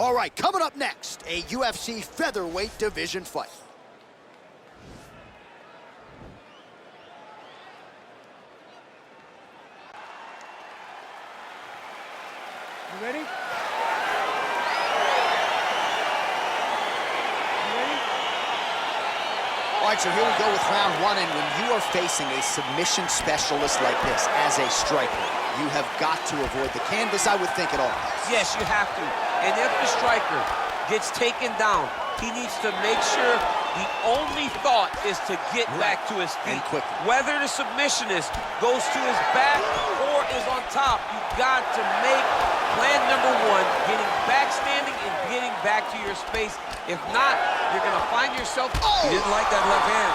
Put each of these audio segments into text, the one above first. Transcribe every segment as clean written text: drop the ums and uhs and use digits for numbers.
All right, coming up next, a UFC featherweight division fight. You ready? All right, so here we go with round one, and when you are facing a submission specialist like this as a striker, you have got to avoid the canvas, I would think, at all costs. Yes, you have to. And if the striker gets taken down, he needs to make sure the only thought is to get back to his feet. And quickly. Whether the submissionist goes to his back or is on top, you've got to make plan number one, getting back standing and getting back to your space. If not, you're going to find yourself... Oh! He didn't like that left hand.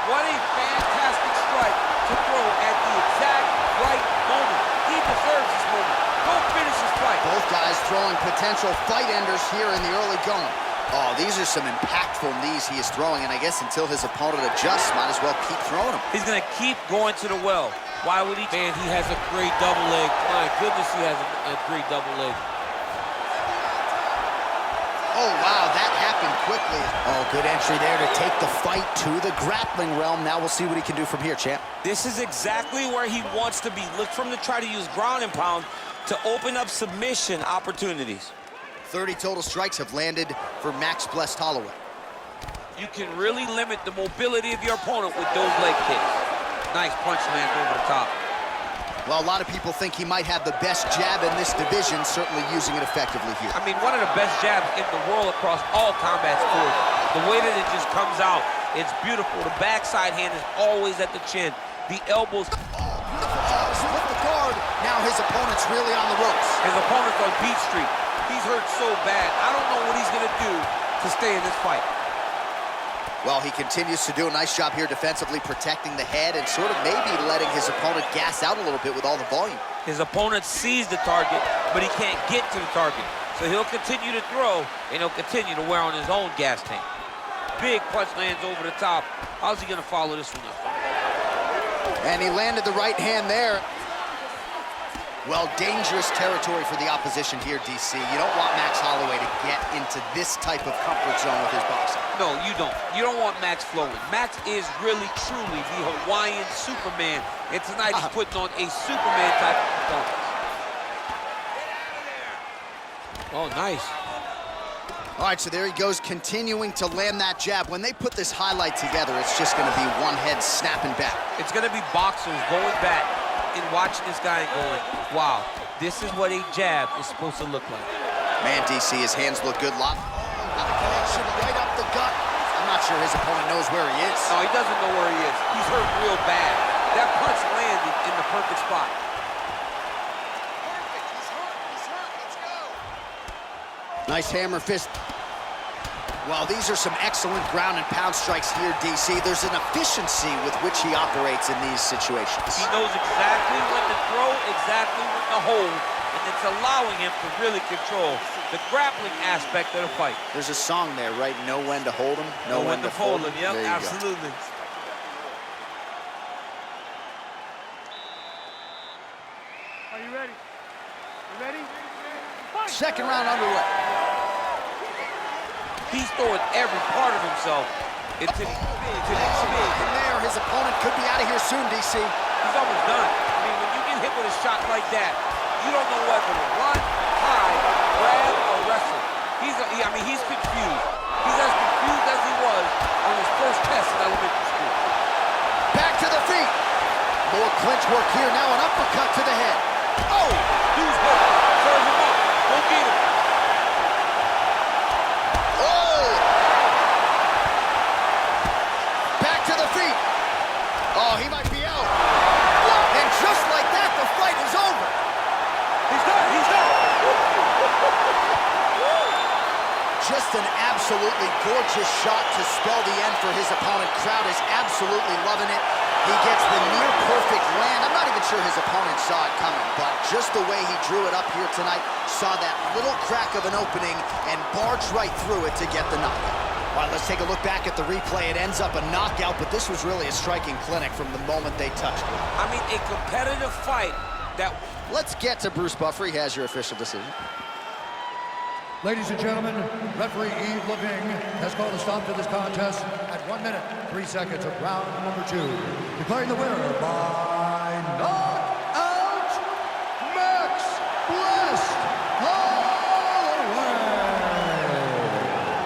What a fantastic strike to throw at the exact right moment. He deserves this moment. Go finish his fight. Both guys throwing potential fight enders here in the early going. Oh, these are some impactful knees he is throwing, and I guess until his opponent adjusts, might as well keep throwing them. He's going to keep going to the well. Why would he? Man, he has a great double leg. My goodness, he has a great double leg. Oh, wow, that happened quickly. Oh, good entry there to take the fight to the grappling realm. Now we'll see what he can do from here, champ. This is exactly where he wants to be. Look for him to try to use ground and pound to open up submission opportunities. 30 total strikes have landed for Max Blessed Holloway. You can really limit the mobility of your opponent with those leg kicks. Nice punch lands over the top. Well, a lot of people think he might have the best jab in this division, certainly using it effectively here. I mean, one of the best jabs in the world across all combat sports. The way that it just comes out, it's beautiful. The backside hand is always at the chin. The elbows. Split the guard. Now his opponent's really on the ropes. His opponent's on beat street. He's hurt so bad. I don't know what he's going to do to stay in this fight. Well, he continues to do a nice job here defensively, protecting the head and sort of maybe letting his opponent gas out a little bit with all the volume. His opponent sees the target, but he can't get to the target. So he'll continue to throw, and he'll continue to wear on his own gas tank. Big punch lands over the top. How's he going to follow this one up? And he landed the right hand there. Well, dangerous territory for the opposition here, DC. You don't want Max Holloway to get into this type of comfort zone with his boxing. No, you don't. You don't want Max flowing. Max is really, truly the Hawaiian Superman. And tonight he's putting on a Superman type of performance. Oh, nice. All right, so there he goes, continuing to land that jab. When they put this highlight together, it's just going to be one head snapping back. It's going to be boxers going back and watching this guy and going, wow, this is what a jab is supposed to look like. Man, DC, his hands look good. Got a connection right up the gut. I'm not sure his opponent knows where he is. No, he doesn't know where he is. He's hurt real bad. That punch landed in the perfect spot. Nice hammer fist. Well, these are some excellent ground and pound strikes here, DC. There's an efficiency with which he operates in these situations. He knows exactly when to throw, exactly when to hold, and it's allowing him to really control the grappling aspect of the fight. There's a song there, right? Know when to hold him, know when to fold him. Yep, absolutely. Are you ready? You ready? Fight! Second round underway. He's throwing every part of himself into these big. And there, his opponent could be out of here soon, DC. He's almost done. I mean, when you get hit with a shot like that, you don't know whether to run, hide, grab, or wrestle. He's confused. He's as confused as he was on his first test in elementary school. Back to the feet. More clinch work here. Now an uppercut to the head. Oh, dude's hurt. Serve him up. Go get him. Oh, he might be out. And just like that, the fight is over. He's done. He's done. Just an absolutely gorgeous shot to spell the end for his opponent. Crowd is absolutely loving it. He gets the near perfect land. I'm not even sure his opponent saw it coming, but just the way he drew it up here tonight, saw that little crack of an opening and barged right through it to get the knockout. All right, let's take a look back at the replay. It ends up a knockout, but this was really a striking clinic from the moment they touched it. I mean, a competitive fight that... Let's get to Bruce Buffer. He has your official decision. Ladies and gentlemen, referee Yves Leving has called a stop to this contest at 1 minute, 3 seconds of round number 2. Declaring the winner by knockout, Max Blessed Holloway.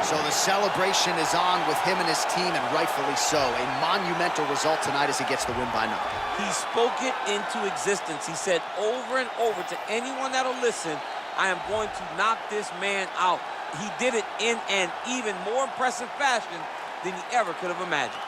So the celebration is on with him and his team, and rightfully so. A monumental result tonight as he gets the win by knockout. He spoke it into existence. He said over and over to anyone that'll listen, I am going to knock this man out. He did it in an even more impressive fashion than he ever could have imagined.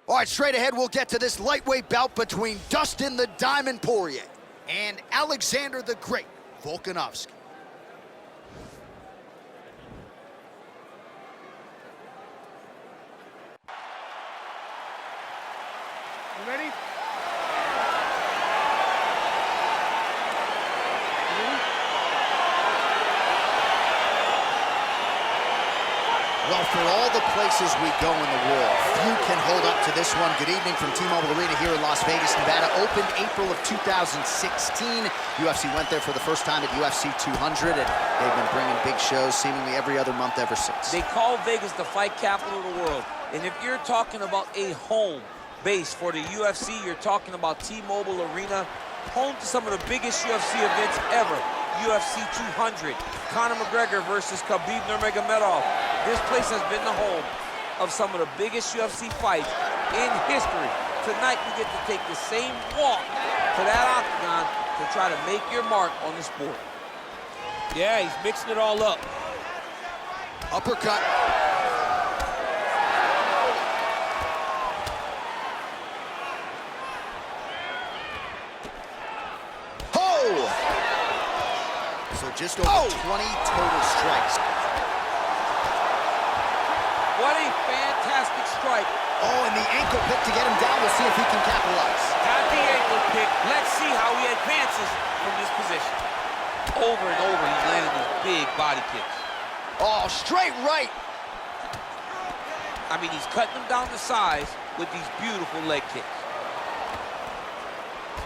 All right, straight ahead, we'll get to this lightweight bout between Dustin the Diamond Poirier and Alexander the Great Volkanovski. You ready? Well, for all the places we go in the world, few can hold up to this one. Good evening from T-Mobile Arena here in Las Vegas, Nevada. Opened April of 2016. UFC went there for the first time at UFC 200, and they've been bringing big shows seemingly every other month ever since. They call Vegas the fight capital of the world. And if you're talking about a home base for the UFC, you're talking about T-Mobile Arena, home to some of the biggest UFC events ever. UFC 200, Conor McGregor versus Khabib Nurmagomedov. This place has been the home of some of the biggest UFC fights in history. Tonight, you get to take the same walk to that octagon to try to make your mark on the sport. Yeah, he's mixing it all up. Uppercut. Just over 20 total strikes. What a fantastic strike. Oh, and the ankle pick to get him down. We'll see if he can capitalize. Got the ankle pick. Let's see how he advances from this position. Over and over, he's landing these big body kicks. Oh, straight right. I mean, he's cutting them down to size with these beautiful leg kicks.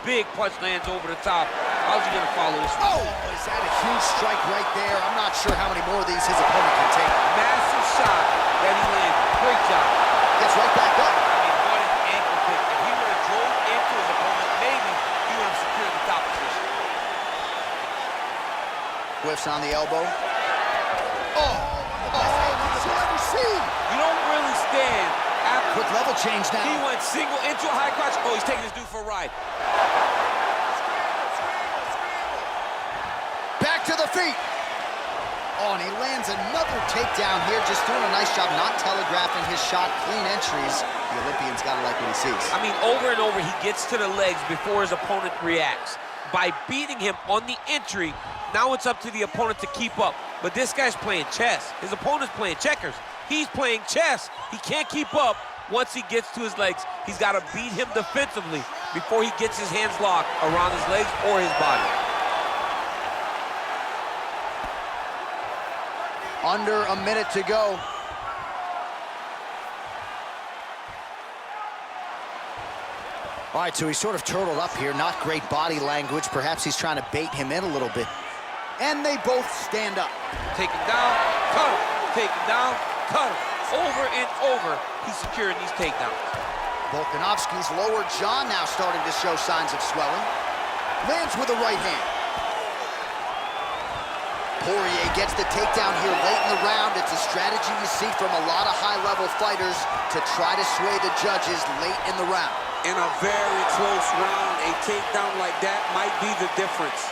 Big punch lands over the top. How's he gonna follow this one? Oh, is that a huge strike right there? I'm not sure how many more of these his opponent can take. Massive shot that he landed. Great job. Gets right back up. I mean, what an ankle kick. If he would have drove into his opponent, maybe he would have secured the top position. Whiffs on the elbow. Oh, did you ever see? You don't really stand after. Quick level change now. He went single into a high crotch. Oh, he's taking this dude for a ride. Back to the feet. Oh, and he lands another takedown here, just doing a nice job not telegraphing his shot. Clean entries. The Olympian's got to like what he sees. I mean, over and over, he gets to the legs before his opponent reacts. By beating him on the entry, now it's up to the opponent to keep up. But this guy's playing chess. His opponent's playing checkers. He's playing chess. He can't keep up once he gets to his legs. He's got to beat him defensively before he gets his hands locked around his legs or his body. Under a minute to go. All right, so he's sort of turtled up here. Not great body language. Perhaps he's trying to bait him in a little bit. And they both stand up. Take him down, cut him. Take him down, cut him. Over and over, he's securing these takedowns. Volkanovski's lower jaw now starting to show signs of swelling. Lands with a right hand. Poirier gets the takedown here late in the round. It's a strategy you see from a lot of high-level fighters to try to sway the judges late in the round. In a very close round, a takedown like that might be the difference.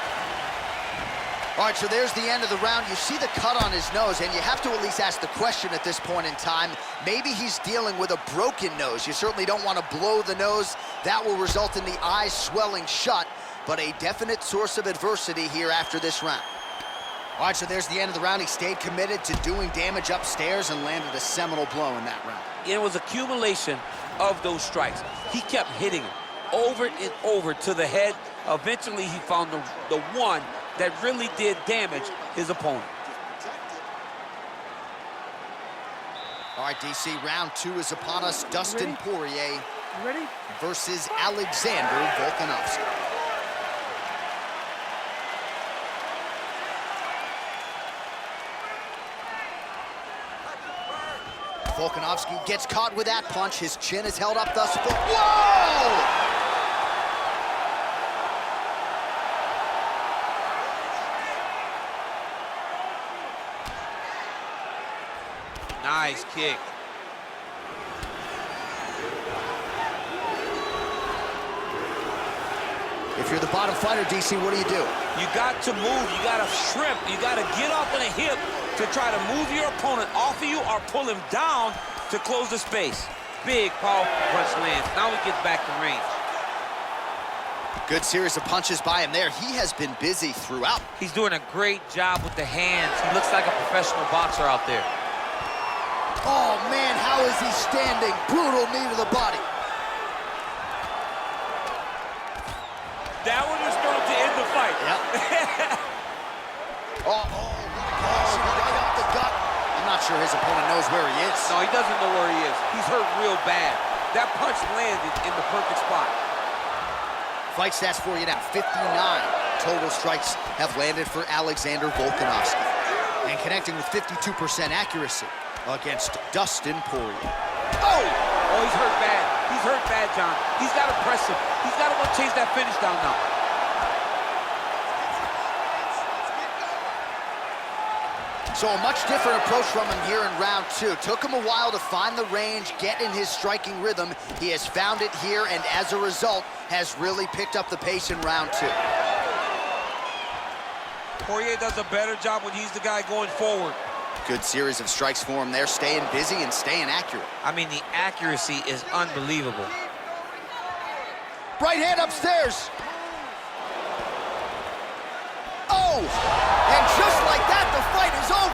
All right, so there's the end of the round. You see the cut on his nose, and you have to at least ask the question at this point in time. Maybe he's dealing with a broken nose. You certainly don't want to blow the nose. That will result in the eyes swelling shut, but a definite source of adversity here after this round. All right, so there's the end of the round. He stayed committed to doing damage upstairs and landed a seminal blow in that round. It was accumulation of those strikes. He kept hitting him over and over to the head. Eventually, he found the one that really did damage his opponent. All right, DC, round 2 is upon us. Dustin Poirier versus Alexander Volkanovski. Volkanovski gets caught with that punch. His chin is held up thus far. Whoa! Nice kick. If you're the bottom fighter, DC, what do you do? You got to move. You got to shrimp. You got to get off on a hip to try to move your opponent off of you or pull him down to close the space. Big, powerful punch lands. Now he gets back to range. Good series of punches by him there. He has been busy throughout. He's doing a great job with the hands. He looks like a professional boxer out there. Oh, man, how is he standing? Brutal knee to the body. That one was thrown to end the fight. Yep. right up the gut. I'm not sure his opponent knows where he is. No, he doesn't know where he is. He's hurt real bad. That punch landed in the perfect spot. Fight stats for you now. 59 total strikes have landed for Alexander Volkanovski. And connecting with 52% accuracy against Dustin Poirier. Oh, he's hurt bad. He's hurt bad, John. He's got to press him. He's got to go chase that finish down now. So a much different approach from him here in round 2. Took him a while to find the range, get in his striking rhythm. He has found it here, and as a result, has really picked up the pace in round 2. Poirier does a better job when he's the guy going forward. Good series of strikes for him there, staying busy and staying accurate. I mean, the accuracy is unbelievable. Right hand upstairs. Oh!